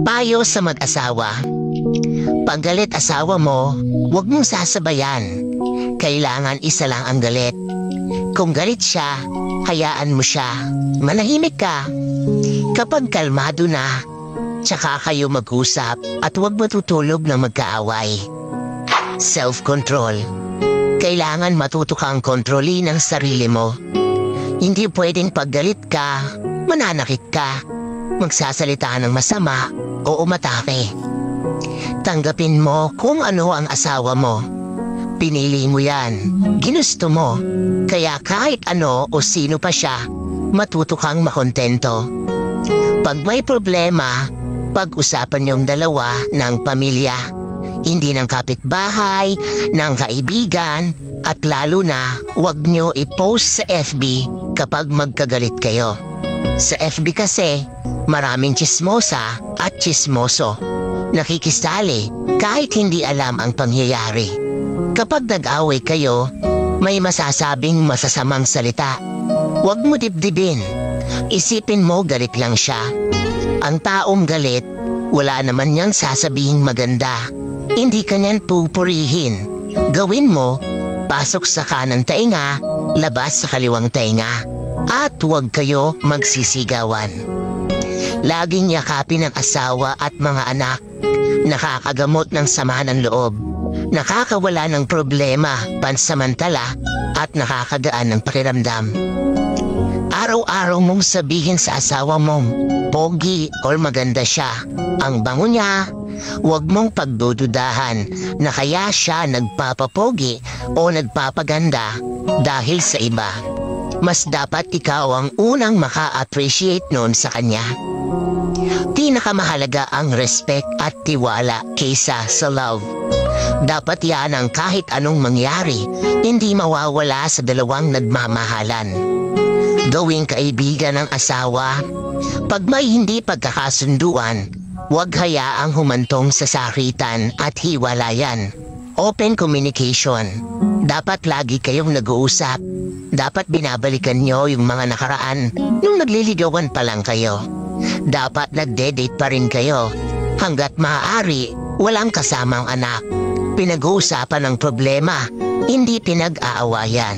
Payo sa mag-asawa. Pag galit asawa mo, huwag mong sasabayan. Kailangan isa lang ang galit. Kung galit siya, hayaan mo siya. Manahimik ka. Kapag kalmado na, tsaka kayo mag-usap at huwag matutulog na magkaaway. Self-control. Kailangan matuto kang kontrolin ang sarili mo. Hindi pwedeng paggalit ka, mananakit ka, magsasalita ng masama o umatake. Tanggapin mo kung ano ang asawa mo. Pinili mo yan, ginusto mo. Kaya kahit ano o sino pa siya, matuto kang makontento. Pag may problema, pag-usapan niyong dalawa ng pamilya. Hindi ng kapitbahay, ng kaibigan, at lalo na huwag niyo i-post sa FB kapag magkagalit kayo. Sa FB kasi, maraming tsismosa at tsismoso. Nakikisali kahit hindi alam ang pangyayari. Kapag nag-away kayo, may masasabing masasamang salita. Huwag mo dibdibin. Isipin mo galit lang siya. Ang taong galit, wala naman niyang sasabihing maganda. Hindi ka niyan pupurihin. Gawin mo, pasok sa kanang tainga, labas sa kaliwang tainga. At huwag kayo magsisigawan. Laging yakapin ang asawa at mga anak. Nakakagamot ng sama ng loob. Nakakawala ng problema, pansamantala, at nakakagaan ng pakiramdam. Araw-araw mong sabihin sa asawa mong pogi o maganda siya. Ang bango niya. Huwag mong pagdududahan na kaya siya nagpapapogi o nagpapaganda dahil sa iba. Mas dapat ikaw ang unang maka-appreciate noon sa kanya. Pinakamahalaga ang respect at tiwala kaysa sa love. Dapat yan ang kahit anong mangyari, hindi mawawala sa dalawang nagmamahalan. Gawing kaibigan ng asawa. Pag may hindi pagkakasunduan, huwag hayaang humantong sa sakitan at hiwalayan. Open communication. Dapat lagi kayong nag-uusap. Dapat binabalikan nyo yung mga nakaraan nung nagliligawan pa lang kayo. Dapat nagde-date pa rin kayo. Hanggat maaari, walang kasamang anak. Pinag-uusapan ang problema, hindi pinag-aawayan.